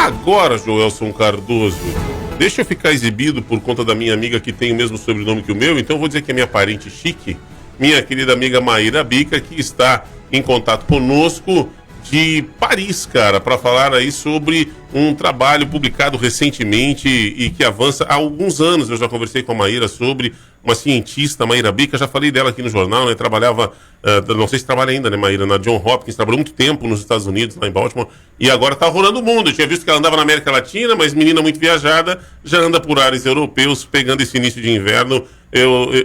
Agora, Joelson Cardoso, deixa eu ficar exibido por conta da minha amiga que tem o mesmo sobrenome que o meu, então eu vou dizer que é minha parente chique, minha querida amiga Maíra Bica, que está em contato conosco de Paris, cara, para falar aí sobre um trabalho publicado recentemente e que avança há alguns anos. Eu já conversei com a Maíra sobre uma cientista, Maíra Bica, já falei dela aqui no jornal, né? Trabalhava, não sei se trabalha ainda, né, Maíra, na John Hopkins, trabalhou muito tempo nos Estados Unidos, lá em Baltimore, e agora tá rolando o mundo. Eu tinha visto que ela andava na América Latina, mas menina muito viajada, já anda por ares europeus, pegando esse início de inverno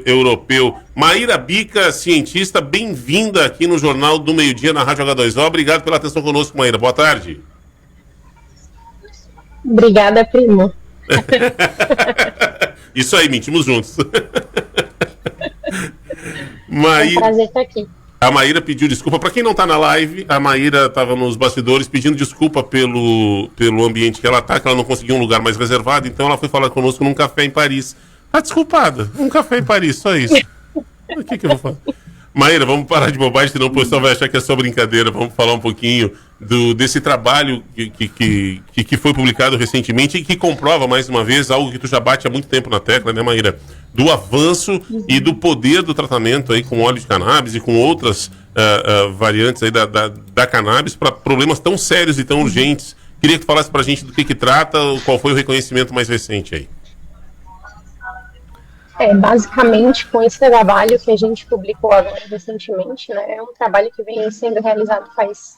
europeu. Maíra Bica, cientista, bem-vinda aqui no Jornal do Meio-Dia, na Rádio H2O. Obrigado pela atenção conosco, Maíra. Boa tarde. Obrigada, primo. Isso aí, mentimos juntos. É um prazer estar aqui. A Maíra pediu desculpa. Para quem não está na live, a Maíra estava nos bastidores pedindo desculpa pelo ambiente que ela está, que ela não conseguiu um lugar mais reservado, então ela foi falar conosco num café em Paris. Tá desculpada. Um café em Paris, só isso. O que eu vou falar? Maíra, vamos parar de bobagem, senão o pessoal vai achar que é só brincadeira. Vamos falar um pouquinho desse trabalho que foi publicado recentemente e que comprova, mais uma vez, algo que tu já bate há muito tempo na tecla, né, Maíra? Do avanço e do poder do tratamento aí com óleo de cannabis e com outras variantes aí da cannabis para problemas tão sérios e tão urgentes. Queria que tu falasse pra gente do que trata, qual foi o reconhecimento mais recente aí. Basicamente, com esse trabalho que a gente publicou agora recentemente, né, é um trabalho que vem sendo realizado faz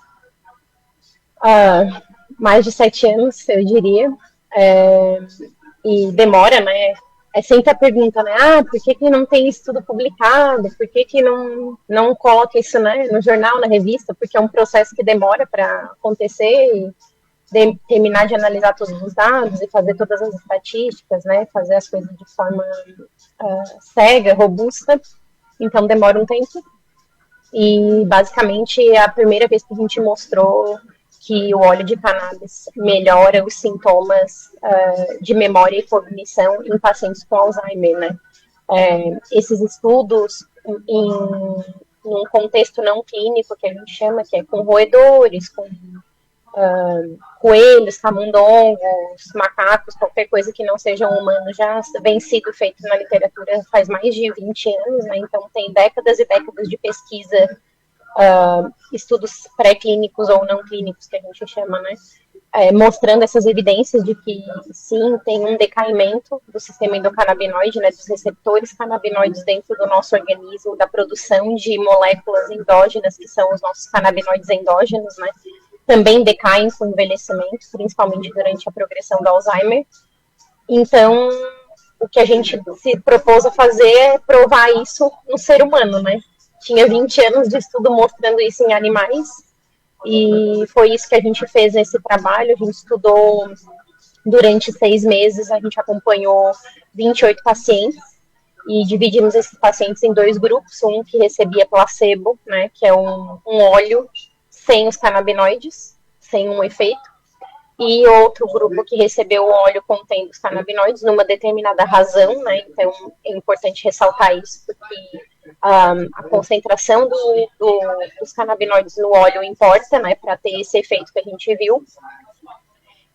mais de 7 anos, eu diria, e demora, né, é sempre a pergunta, né, por que não tem estudo publicado, por que não coloca isso, né, no jornal, na revista, porque é um processo que demora para acontecer e terminar de analisar todos os dados e fazer todas as estatísticas, né, fazer as coisas de forma cega, robusta, então demora um tempo. E basicamente é a primeira vez que a gente mostrou que o óleo de cannabis melhora os sintomas de memória e cognição em pacientes com Alzheimer, né? Esses estudos em um contexto não clínico, que a gente chama, que é com roedores, com coelhos, camundongos, macacos, qualquer coisa que não seja humano, já vem sido feito na literatura faz mais de 20 anos, né? Então tem décadas e décadas de pesquisa, estudos pré-clínicos ou não clínicos, que a gente chama, né? Mostrando essas evidências de que, sim, tem um decaimento do sistema endocannabinoide, né, dos receptores canabinoides dentro do nosso organismo, da produção de moléculas endógenas, que são os nossos canabinoides endógenos, né? Também decaem com o envelhecimento, principalmente durante a progressão do Alzheimer. Então, o que a gente se propôs a fazer é provar isso no ser humano, né? Tinha 20 anos de estudo mostrando isso em animais, e foi isso que a gente fez nesse trabalho. A gente estudou durante 6 meses, a gente acompanhou 28 pacientes, e dividimos esses pacientes em 2 grupos, um que recebia placebo, né, que é um óleo sem os canabinoides, sem um efeito, e outro grupo que recebeu o óleo contendo os canabinoides numa determinada razão, né? Então é importante ressaltar isso, porque a concentração dos canabinoides no óleo importa, né, para ter esse efeito que a gente viu.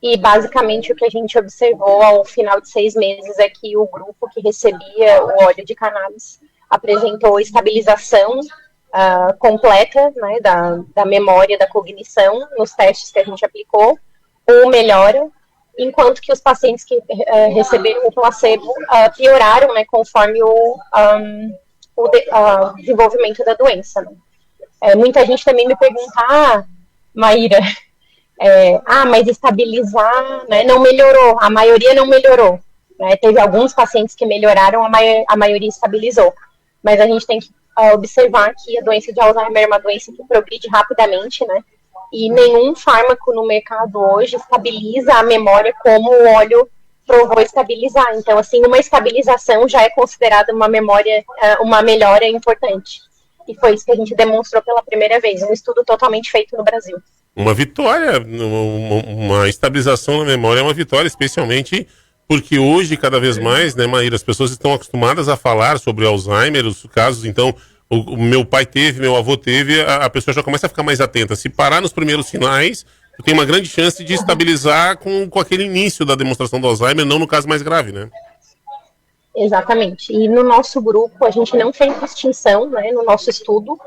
E basicamente o que a gente observou ao final de 6 meses é que o grupo que recebia o óleo de cannabis apresentou estabilização completa, né, da memória, da cognição, nos testes que a gente aplicou, ou melhora, enquanto que os pacientes que receberam o placebo pioraram, né, conforme o desenvolvimento da doença. Né. Muita gente também me pergunta, Maíra, mas estabilizar, né, não melhorou, a maioria não melhorou. Né, teve alguns pacientes que melhoraram, a maioria estabilizou. Mas a gente tem que observar que a doença de Alzheimer é uma doença que progride rapidamente, né? E nenhum fármaco no mercado hoje estabiliza a memória como o óleo provou estabilizar. Então, assim, uma estabilização já é considerada uma melhora importante. E foi isso que a gente demonstrou pela primeira vez, um estudo totalmente feito no Brasil. Uma vitória, uma estabilização na memória é uma vitória, especialmente porque hoje, cada vez mais, né, Maíra, as pessoas estão acostumadas a falar sobre Alzheimer, os casos, então, o meu pai teve, meu avô teve, a pessoa já começa a ficar mais atenta. Se parar nos primeiros sinais, tu tem uma grande chance de estabilizar com aquele início da demonstração do Alzheimer, não no caso mais grave, né? Exatamente. E no nosso grupo, a gente não fez distinção, né, no nosso estudo,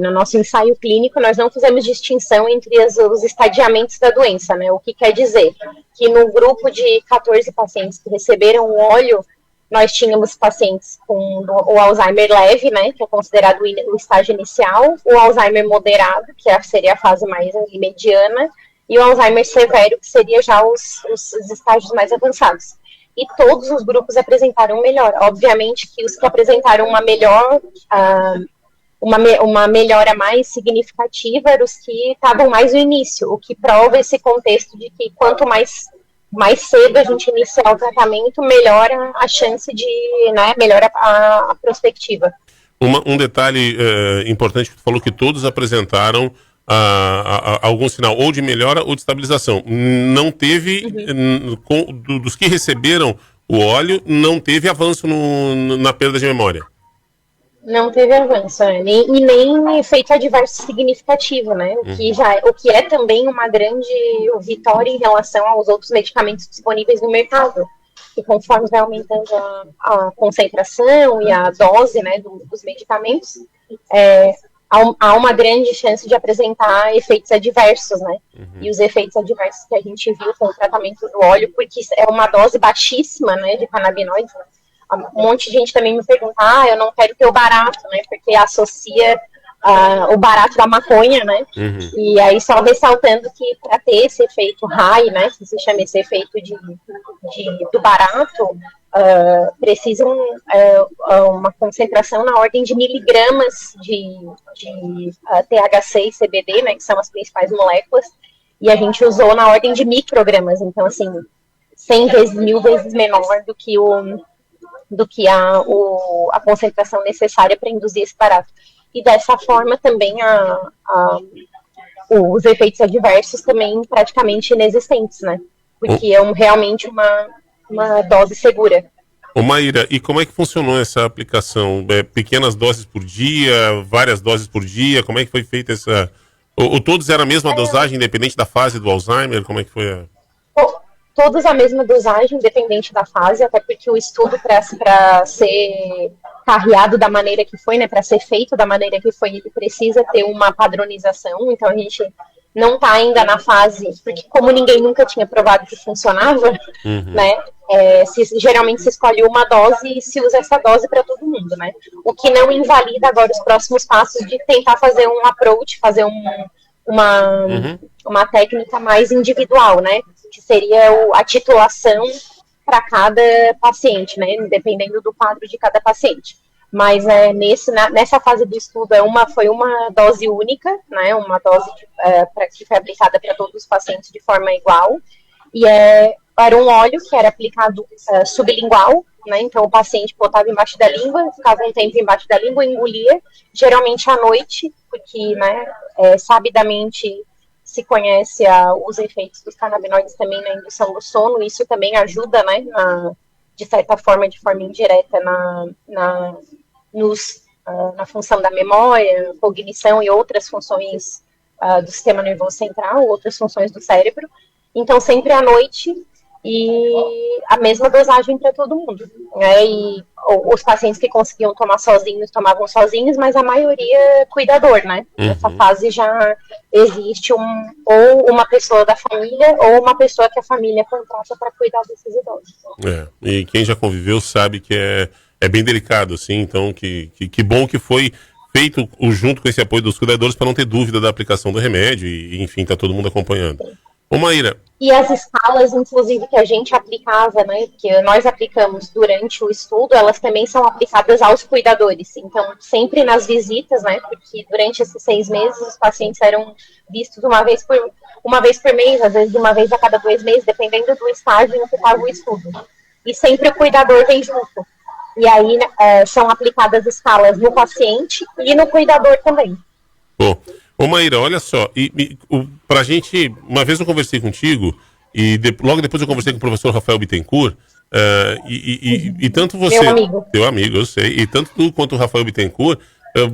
no nosso ensaio clínico, nós não fizemos distinção entre os estadiamentos da doença, né? O que quer dizer que no grupo de 14 pacientes que receberam o óleo, nós tínhamos pacientes com o Alzheimer leve, né, que é considerado o estágio inicial, o Alzheimer moderado, que seria a fase mais mediana, e o Alzheimer severo, que seria já os estágios mais avançados. E todos os grupos apresentaram melhor. Obviamente que os que apresentaram uma melhor, uma melhora mais significativa eram os que estavam mais no início, o que prova esse contexto de que quanto mais cedo a gente iniciar o tratamento, melhora a chance de, né, melhora a perspectiva. Um detalhe importante que tu falou, que todos apresentaram algum sinal ou de melhora ou de estabilização. Não teve, dos que receberam o óleo, não teve avanço na perda de memória. Não teve avanço, né? nem efeito adverso significativo, né? O que é também uma grande vitória em relação aos outros medicamentos disponíveis no mercado. E conforme vai aumentando a concentração e a dose, né, dos medicamentos, há uma grande chance de apresentar efeitos adversos, né? E os efeitos adversos que a gente viu com o tratamento do óleo, porque é uma dose baixíssima, né, de canabinoides. Um monte de gente também me pergunta, eu não quero ter o barato, né? Porque associa o barato da maconha, né? E aí só ressaltando que para ter esse efeito high, né? Que se chama esse efeito do barato, precisam uma concentração na ordem de miligramas de THC e CBD, né? Que são as principais moléculas. E a gente usou na ordem de microgramas. Então, assim, 100 vezes, 1000 vezes menor do que a concentração necessária para induzir esse barato. E dessa forma também os efeitos adversos também praticamente inexistentes, né? Porque é realmente uma dose segura. Ô Maíra, e como é que funcionou essa aplicação? Pequenas doses por dia, várias doses por dia? Como é que foi feita essa... Ou todos eram a mesma dosagem, independente da fase do Alzheimer? Como é que foi Todos a mesma dosagem, independente da fase, até porque o estudo para ser carreado da maneira que foi, né, para ser feito da maneira que foi, ele precisa ter uma padronização. Então a gente não está ainda na fase, porque como ninguém nunca tinha provado que funcionava, né, geralmente se escolhe uma dose e se usa essa dose para todo mundo, né? O que não invalida agora os próximos passos de tentar fazer um approach, fazer uma técnica mais individual, né? Que seria a titulação para cada paciente, né? Dependendo do quadro de cada paciente. Mas nessa fase do estudo foi uma dose única, né? Uma dose que foi aplicada para todos os pacientes de forma igual. E era um óleo que era aplicado sublingual, né? Então o paciente botava embaixo da língua, ficava um tempo embaixo da língua, engolia, geralmente à noite, porque, né, sabidamente se conhece os efeitos dos canabinoides também na indução do sono. Isso também ajuda, né, de certa forma, de forma indireta, na função da memória, cognição e outras funções do sistema nervoso central, outras funções do cérebro. Então, sempre à noite e a mesma dosagem para todo mundo, né? E os pacientes que conseguiam tomar sozinhos, tomavam sozinhos, mas a maioria cuidador, né? Nessa fase já existe ou uma pessoa da família ou uma pessoa que a família contrata para cuidar desses idosos. E quem já conviveu sabe que é bem delicado, assim, então que bom que foi feito junto com esse apoio dos cuidadores para não ter dúvida da aplicação do remédio e enfim, tá todo mundo acompanhando. Ô Maíra. E as escalas, inclusive, que a gente aplicava, né, que nós aplicamos durante o estudo, elas também são aplicadas aos cuidadores. Então, sempre nas visitas, né, porque durante esses 6 meses os pacientes eram vistos uma vez por mês, às vezes uma vez a cada 2 meses, dependendo do estágio em que estava o estudo. E sempre o cuidador vem junto. E aí são aplicadas escalas no paciente e no cuidador também. Bom. Ô Maíra, olha só, pra gente, uma vez eu conversei contigo, e logo depois eu conversei com o professor Rafael Bittencourt, e tanto você... Meu amigo. Teu amigo, eu sei, e tanto tu quanto o Rafael Bittencourt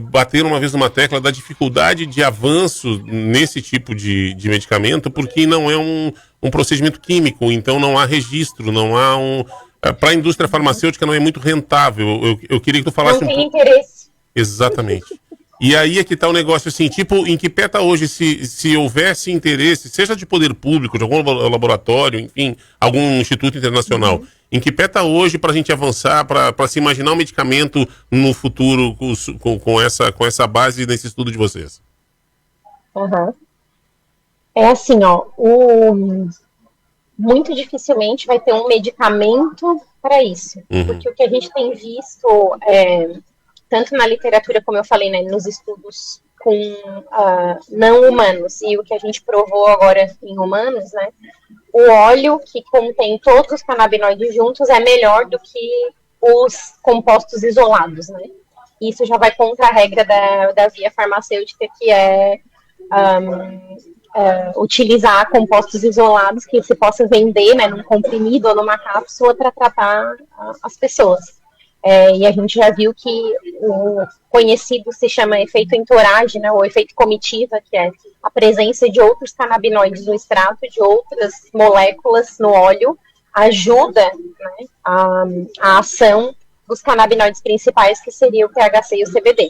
bateram uma vez numa tecla da dificuldade de avanço nesse tipo de medicamento, porque não é um procedimento químico, então não há registro, não há para a indústria farmacêutica não é muito rentável. Eu queria que tu falasse não tem interesse. Exatamente. E aí é que está o negócio assim, tipo, em que pé está hoje, se houvesse interesse, seja de poder público, de algum laboratório, enfim, algum instituto internacional, em que pé está hoje para a gente avançar, para se imaginar um medicamento no futuro com essa base nesse estudo de vocês? Uhum. É assim, ó, muito dificilmente vai ter um medicamento para isso, porque o que a gente tem visto tanto na literatura, como eu falei, né, nos estudos com não humanos, e o que a gente provou agora em humanos, né, o óleo que contém todos os canabinoides juntos é melhor do que os compostos isolados, né? Isso já vai contra a regra da via farmacêutica, que é utilizar compostos isolados que se possa vender, né, num comprimido ou numa cápsula para tratar as pessoas. E a gente já viu que o conhecido se chama efeito entourage, né, ou efeito comitiva, que é a presença de outros canabinoides no extrato, de outras moléculas no óleo, ajuda, né, a ação dos canabinoides principais, que seria o THC e o CBD.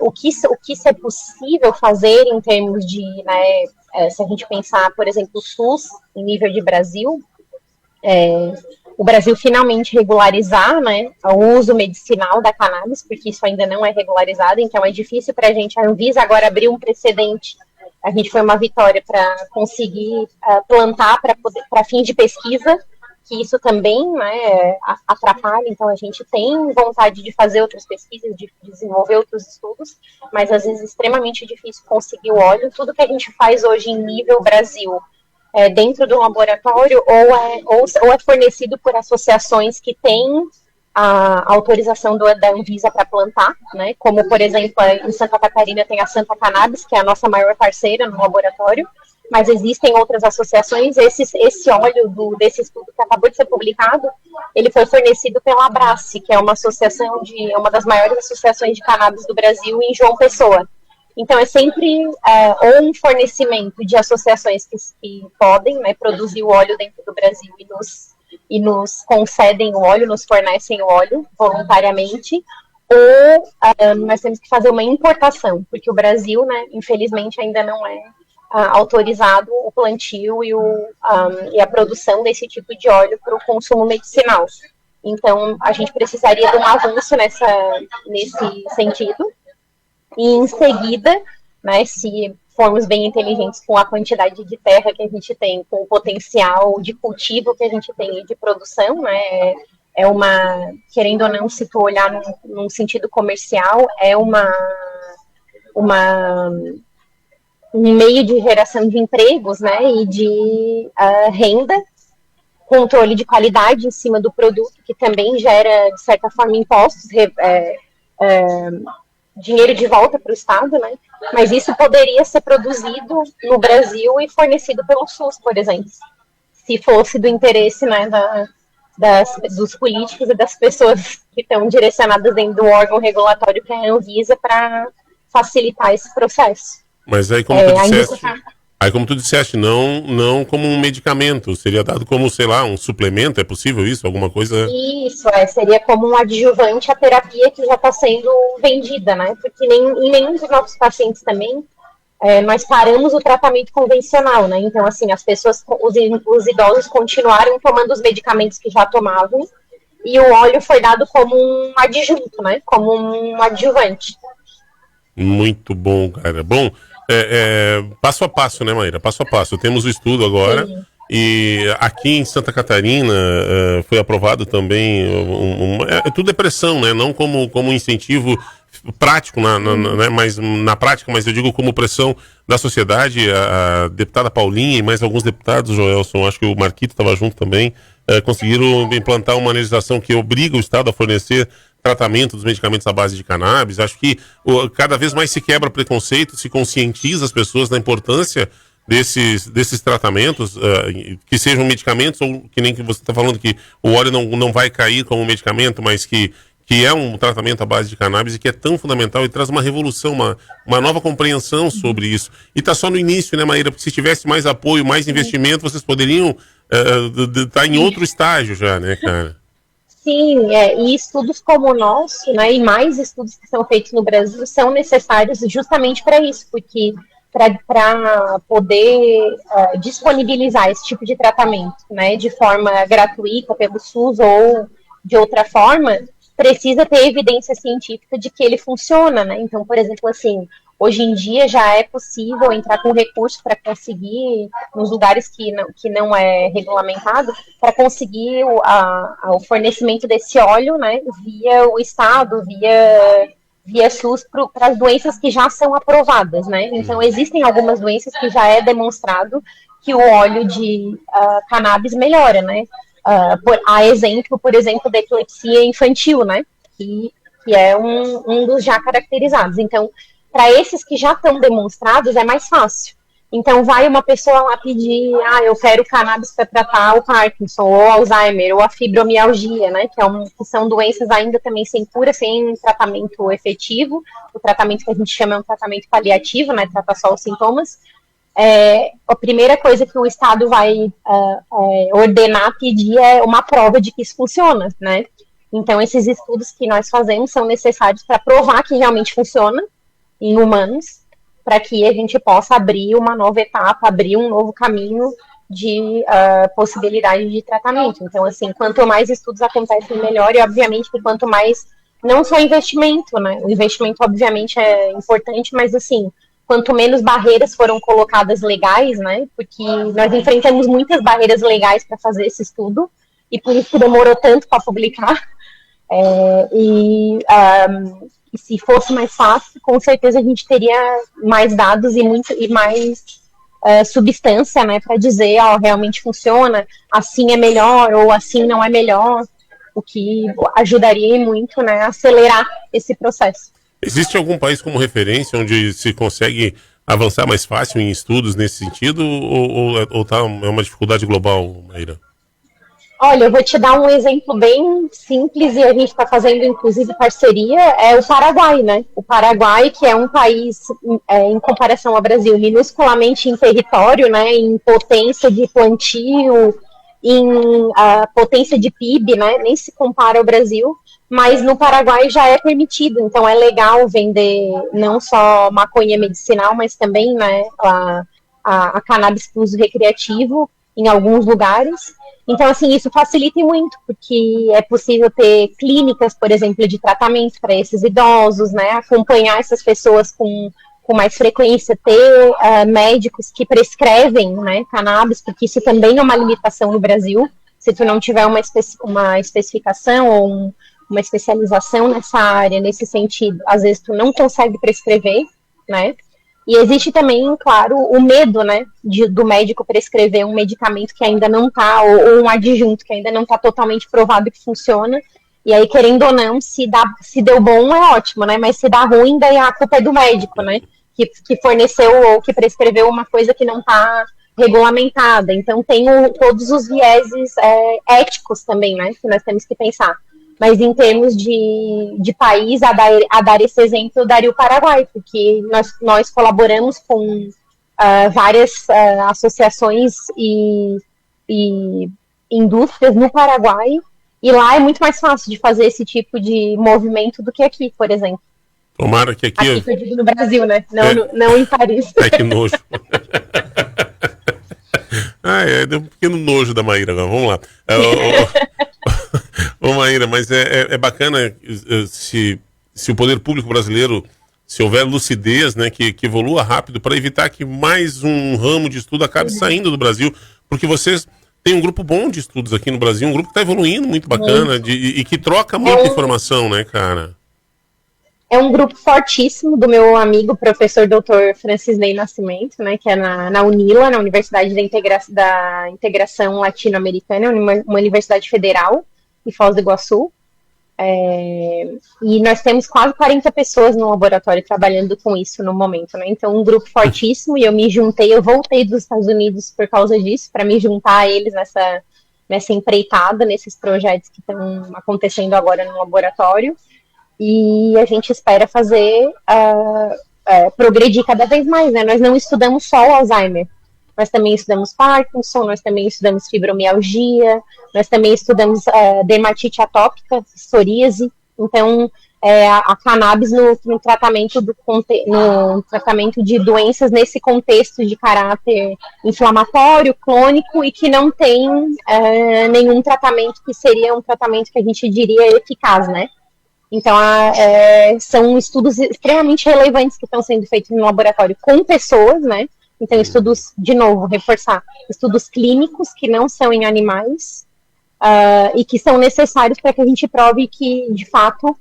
O que isso é possível fazer em termos de, né, se a gente pensar, por exemplo, o SUS, em nível de Brasil, o Brasil finalmente regularizar, né, o uso medicinal da cannabis, porque isso ainda não é regularizado, então é difícil para a gente. A Anvisa agora abriu um precedente, a gente foi uma vitória para conseguir plantar para fim de pesquisa, que isso também, né, atrapalha, então a gente tem vontade de fazer outras pesquisas, de desenvolver outros estudos, mas às vezes é extremamente difícil conseguir o óleo. Tudo que a gente faz hoje em nível Brasil dentro do laboratório ou é fornecido por associações que têm a autorização da Anvisa para plantar, né? Como, por exemplo, em Santa Catarina tem a Santa Cannabis, que é a nossa maior parceira no laboratório, mas existem outras associações. Esse óleo desse estudo que acabou de ser publicado, ele foi fornecido pela Abrace, que é uma associação uma das maiores associações de cannabis do Brasil, em João Pessoa. Então, é sempre ou um fornecimento de associações que podem, né, produzir o óleo dentro do Brasil e nos concedem o óleo, nos fornecem o óleo voluntariamente, ou nós temos que fazer uma importação, porque o Brasil, né, infelizmente, ainda não é autorizado o plantio e a produção desse tipo de óleo para o consumo medicinal. Então, a gente precisaria de um avanço nesse sentido. E em seguida, né, se formos bem inteligentes com a quantidade de terra que a gente tem, com o potencial de cultivo que a gente tem e de produção, né, querendo ou não, se tu olhar num sentido comercial, um meio de geração de empregos, né, e de renda, controle de qualidade em cima do produto, que também gera, de certa forma, impostos, dinheiro de volta para o Estado, né? Mas isso poderia ser produzido no Brasil e fornecido pelo SUS, por exemplo, se fosse do interesse, né, dos políticos e das pessoas que estão direcionadas dentro do órgão regulatório que é a Anvisa para facilitar esse processo. Mas aí, como tu disseste, não como um medicamento, seria dado como, sei lá, um suplemento, é possível isso? Alguma coisa? Isso, seria como um adjuvante à terapia que já está sendo vendida, né? Porque em nenhum dos nossos pacientes também nós paramos o tratamento convencional, né? Então, assim, as pessoas, os idosos continuaram tomando os medicamentos que já tomavam e o óleo foi dado como um adjunto, né? Como um adjuvante. Muito bom, cara. Bom, passo a passo, né, Maíra? Passo a passo. Temos o estudo agora. Sim. E aqui em Santa Catarina foi aprovado também tudo é pressão, né? Não como incentivo prático, né? Mas na prática, mas eu digo como pressão da sociedade. A deputada Paulinha e mais alguns deputados, Joelson, acho que o Marquito estava junto também, conseguiram implantar uma legislação que obriga o Estado a fornecer tratamento dos medicamentos à base de cannabis. Acho que cada vez mais se quebra preconceito, se conscientiza as pessoas da importância desses tratamentos, que sejam medicamentos, ou que nem que você está falando que o óleo não vai cair como medicamento, mas que que é um tratamento à base de cannabis e que é tão fundamental e traz uma revolução, uma nova compreensão sobre isso. E está só no início, né, Maíra? Porque se tivesse mais apoio, mais investimento, vocês poderiam estar em outro estágio já, né, cara? Sim, e estudos como o nosso, né, e mais estudos que são feitos no Brasil são necessários justamente para isso, porque para poder disponibilizar esse tipo de tratamento, né, de forma gratuita pelo SUS ou de outra forma, precisa ter evidência científica de que ele funciona, né? Então, por exemplo, assim, hoje em dia já é possível entrar com recurso para conseguir, nos lugares que não é regulamentado, para conseguir o fornecimento desse óleo, né, via o Estado, via SUS para as doenças que já são aprovadas, né? Então, existem algumas doenças que já é demonstrado que o óleo de cannabis melhora, né? A exemplo, por exemplo, da epilepsia infantil, né? Que é um dos já caracterizados. Então, para esses que já estão demonstrados, é mais fácil. Então, vai uma pessoa lá pedir, eu quero cannabis para tratar o Parkinson, ou Alzheimer, ou a fibromialgia, né? Que são doenças ainda também sem cura, sem tratamento efetivo. O tratamento que a gente chama é um tratamento paliativo, né? Trata só os sintomas. A primeira coisa que o Estado vai ordenar, pedir, é uma prova de que isso funciona, né? Então, esses estudos que nós fazemos são necessários para provar que realmente funciona em humanos, para que a gente possa abrir uma nova etapa, abrir um novo caminho de possibilidade de tratamento. Então, assim, quanto mais estudos acontecem, melhor, e obviamente que quanto mais, não só investimento, né? O investimento, obviamente, é importante, mas, assim, quanto menos barreiras foram colocadas legais, né? Porque nós enfrentamos muitas barreiras legais para fazer esse estudo, e por isso que demorou tanto para publicar. E se fosse mais fácil, com certeza a gente teria mais dados e mais substância, né, para dizer, realmente funciona, assim é melhor ou assim não é melhor, o que ajudaria muito, né, a acelerar esse processo. Existe algum país como referência onde se consegue avançar mais fácil em estudos nesse sentido ou é uma dificuldade global, Maíra? Olha, eu vou te dar um exemplo bem simples e a gente está fazendo, inclusive, parceria, é o Paraguai, né? O Paraguai, que é um país, em comparação ao Brasil, minusculamente em território, né? Em potência de plantio, em potência de PIB, né? Nem se compara ao Brasil, mas no Paraguai já é permitido, então é legal vender não só maconha medicinal, mas também, né, a cannabis para uso recreativo em alguns lugares. Então, assim, isso facilita muito, porque é possível ter clínicas, por exemplo, de tratamento para esses idosos, né? Acompanhar essas pessoas com mais frequência, ter médicos que prescrevem, né, cannabis, porque isso também é uma limitação no Brasil. Se tu não tiver uma especificação ou uma especialização nessa área, nesse sentido, às vezes tu não consegue prescrever, né? E existe também, claro, o medo, né, do médico prescrever um medicamento que ainda não está, ou um adjunto que ainda não está totalmente provado que funciona. E aí, querendo ou não, se deu bom é ótimo, né? Mas se dá ruim, daí a culpa é do médico, né? Que forneceu ou que prescreveu uma coisa que não está regulamentada. Então, tem todos os vieses éticos também, né? Que nós temos que pensar. Mas em termos de país, a dar esse exemplo, eu daria o Paraguai, porque nós colaboramos com várias associações e indústrias no Paraguai, e lá é muito mais fácil de fazer esse tipo de movimento do que aqui, por exemplo. Tomara que aqui... Aqui que eu digo no Brasil, né? Não em Paris. Que nojo. Deu um pequeno nojo da Maíra agora, vamos lá. Ô Maíra, mas é bacana se o poder público brasileiro, se houver lucidez, né, que evolua rápido para evitar que mais um ramo de estudo acabe saindo do Brasil, porque vocês têm um grupo bom de estudos aqui no Brasil, um grupo que está evoluindo muito bacana e que troca muita informação, né, cara? É um grupo fortíssimo do meu amigo, professor Dr. Francisney Nascimento, né, que é na UNILA, na Universidade da Integração Latino-Americana, uma universidade federal, em Foz do Iguaçu. E nós temos quase 40 pessoas no laboratório trabalhando com isso no momento, né? Então, um grupo fortíssimo, e eu voltei dos Estados Unidos por causa disso, para me juntar a eles nessa empreitada, nesses projetos que estão acontecendo agora no laboratório, e a gente espera fazer progredir cada vez mais, né? Nós não estudamos só o Alzheimer, nós também estudamos Parkinson, nós também estudamos fibromialgia, nós também estudamos dermatite atópica, psoríase. Então, a cannabis no tratamento no tratamento de doenças nesse contexto de caráter inflamatório, crônico, e que não tem nenhum tratamento que seria um tratamento que a gente diria eficaz, né? Então, são estudos extremamente relevantes que estão sendo feitos no laboratório com pessoas, né? Então, estudos, de novo, reforçar, estudos clínicos que não são em animais e que são necessários para que a gente prove que, de fato,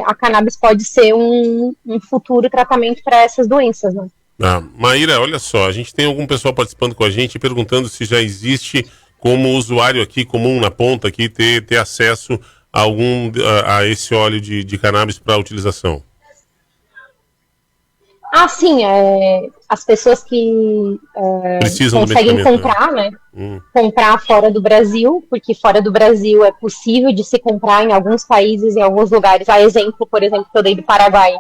a cannabis pode ser um futuro tratamento para essas doenças, né? Maíra, olha só, a gente tem algum pessoal participando com a gente perguntando se já existe como usuário aqui comum na ponta aqui ter acesso a esse óleo de cannabis para utilização. Sim, as pessoas que conseguem comprar, né? Comprar fora do Brasil, porque fora do Brasil é possível de se comprar em alguns países, em alguns lugares. A exemplo, por exemplo, que eu dei do Paraguai,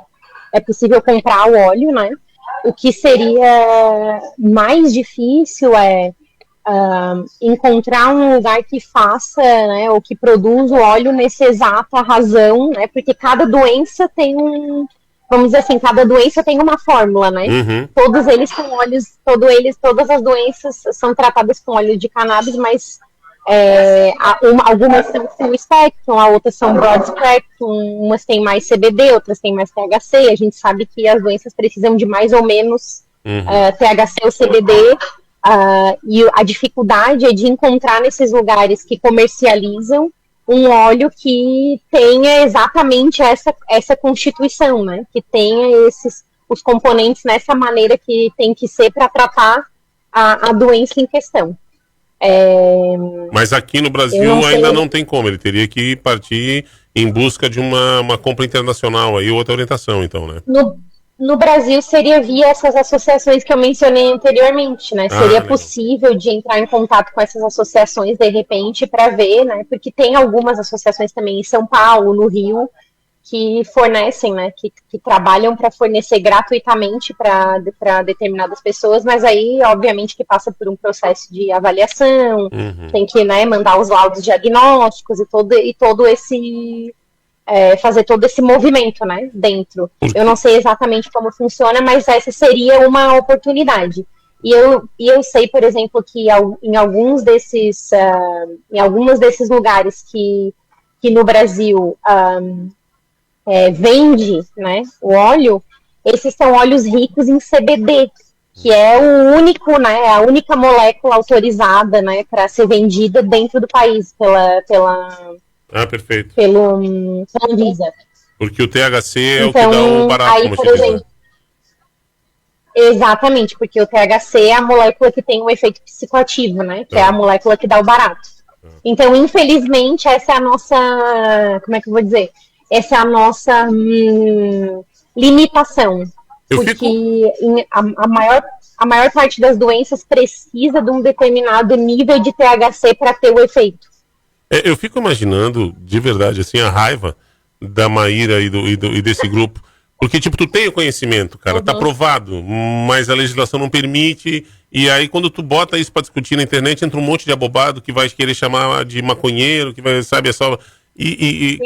é possível comprar o óleo, né? O que seria mais difícil encontrar um lugar que faça, né, ou que produza o óleo nessa exata razão, né? Porque cada doença tem vamos dizer assim, cada doença tem uma fórmula, né? Uhum. Todos eles são óleos, todas as doenças são tratadas com óleo de cannabis, mas algumas são full spectrum, outras são broad spectrum, umas têm mais CBD, outras têm mais THC. A gente sabe que as doenças precisam de mais ou menos THC ou CBD, e a dificuldade é de encontrar nesses lugares que comercializam um óleo que tenha exatamente essa constituição, né? Que tenha os componentes nessa maneira que tem que ser para tratar a doença em questão. Mas aqui no Brasil ainda não tem como, ele teria que partir em busca de uma compra internacional aí, outra orientação, então, né? No Brasil seria via essas associações que eu mencionei anteriormente, né? Seria possível de entrar em contato com essas associações de repente para ver, né? Porque tem algumas associações também em São Paulo, no Rio, que fornecem, né? Que trabalham para fornecer gratuitamente para determinadas pessoas, mas aí, obviamente, que passa por um processo de avaliação, tem que, né, mandar os laudos diagnósticos e todo esse fazer todo esse movimento, né, dentro. Eu não sei exatamente como funciona, mas essa seria uma oportunidade. E eu sei, por exemplo, que em alguns desses lugares que no Brasil vende, né, o óleo, esses são óleos ricos em CBD, que é o único, né, a única molécula autorizada, né, para ser vendida dentro do país perfeito. Pela Anvisa. Porque o THC é o que dá o barato, aí, por exemplo, exatamente, porque o THC é a molécula que tem um efeito psicoativo, né? Que é a molécula que dá o barato. Então, infelizmente, essa é a nossa, como é que eu vou dizer? Essa é a nossa limitação. Porque a maior parte das doenças precisa de um determinado nível de THC para ter o efeito. Eu fico imaginando, de verdade, assim, a raiva da Maíra e desse grupo. Porque, tipo, tu tem o conhecimento, cara, tá provado, mas a legislação não permite, e aí quando tu bota isso pra discutir na internet, entra um monte de abobado que vai querer chamar de maconheiro, que vai, sabe, é só...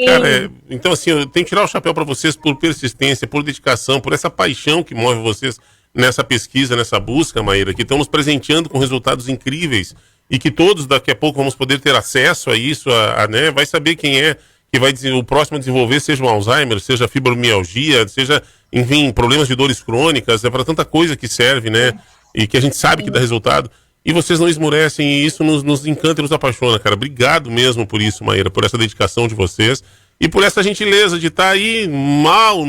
cara, então assim, eu tenho que tirar o chapéu pra vocês por persistência, por dedicação, por essa paixão que move vocês nessa pesquisa, nessa busca, Maíra, que estão nos presenteando com resultados incríveis, e que todos daqui a pouco vamos poder ter acesso a isso, né? Vai saber quem é que vai o próximo a desenvolver, seja o Alzheimer, seja a fibromialgia, seja, enfim, problemas de dores crônicas, para tanta coisa que serve, né? E que a gente sabe que dá resultado. E vocês não esmorecem, e isso nos encanta e nos apaixona, cara. Obrigado mesmo por isso, Maíra, por essa dedicação de vocês. E por essa gentileza de estar aí mal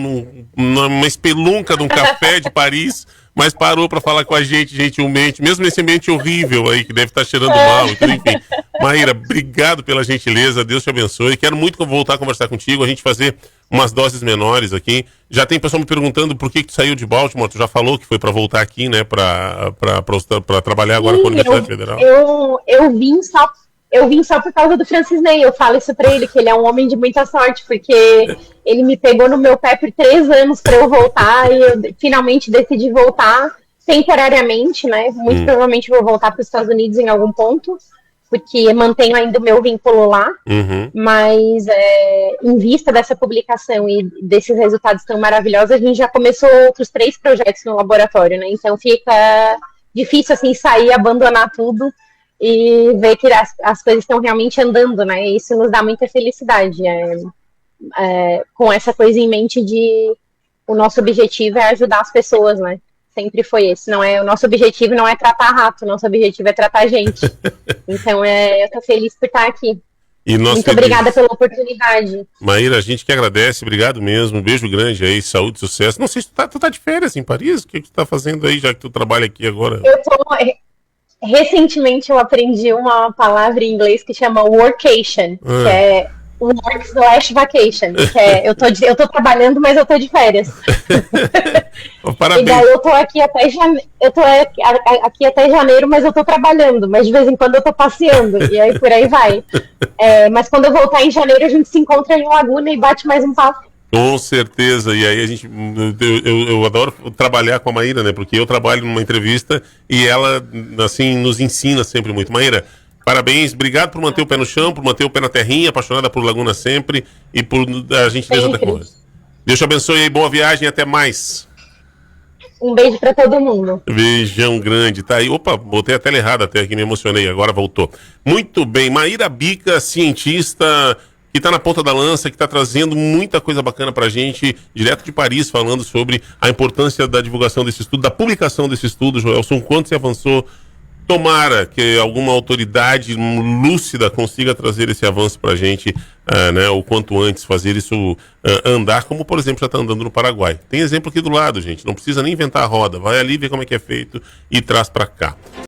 numa espelunca de um café de Paris, mas parou para falar com a gente gentilmente, mesmo nesse ambiente horrível aí, que deve estar cheirando mal. Então, enfim, Maíra, obrigado pela gentileza, Deus te abençoe. Quero muito voltar a conversar contigo, a gente fazer umas doses menores aqui. Já tem pessoal me perguntando por que tu saiu de Baltimore, tu já falou que foi para voltar aqui, né, para trabalhar agora com a Universidade Federal. Eu vim só eu vim só por causa do Francis Ney. Eu falo isso pra ele, que ele é um homem de muita sorte, porque ele me pegou no meu pé por 3 anos pra eu voltar, e eu finalmente decidi voltar temporariamente, né? Muito provavelmente vou voltar para os Estados Unidos em algum ponto, porque mantenho ainda o meu vínculo lá. Mas em vista dessa publicação e desses resultados tão maravilhosos, a gente já começou outros 3 projetos no laboratório, né? Então fica difícil assim sair, abandonar tudo e ver que as coisas estão realmente andando, né? E isso nos dá muita felicidade. Com essa coisa em mente de o nosso objetivo é ajudar as pessoas, né? Sempre foi esse. O nosso objetivo não é tratar rato, nosso objetivo é tratar gente. Então eu tô feliz por estar aqui. Muito obrigada pela oportunidade. Maíra, a gente que agradece, obrigado mesmo, um beijo grande aí, saúde, sucesso. Não sei se tu tá de férias em Paris, o que tu tá fazendo aí, já que tu trabalha aqui agora? Recentemente eu aprendi uma palavra em inglês que chama workation, que é work/vacation, que é eu tô trabalhando, mas eu tô de férias. Parabéns. E daí eu tô aqui até janeiro, mas eu tô trabalhando, mas de vez em quando eu tô passeando, e aí por aí vai. Mas quando eu voltar em janeiro, a gente se encontra em Laguna e bate mais um papo. Com certeza, e aí eu adoro trabalhar com a Maíra, né, porque eu trabalho numa entrevista e ela, assim, nos ensina sempre muito. Maíra, parabéns, obrigado por manter o pé no chão, por manter o pé na terrinha, apaixonada por Laguna sempre e por a gentileza da coisa. Deus te abençoe aí, boa viagem e até mais. Um beijo pra todo mundo. Beijão grande, tá aí. Opa, botei a tela errada até aqui, me emocionei, agora voltou. Muito bem, Maíra Bica, cientista que está na ponta da lança, que está trazendo muita coisa bacana para a gente, direto de Paris, falando sobre a importância da divulgação desse estudo, da publicação desse estudo. Joelson, quanto se avançou? Tomara que alguma autoridade lúcida consiga trazer esse avanço para a gente, né, o quanto antes, fazer isso andar, como por exemplo já está andando no Paraguai. Tem exemplo aqui do lado, gente, não precisa nem inventar a roda, vai ali ver como é que é feito e traz para cá.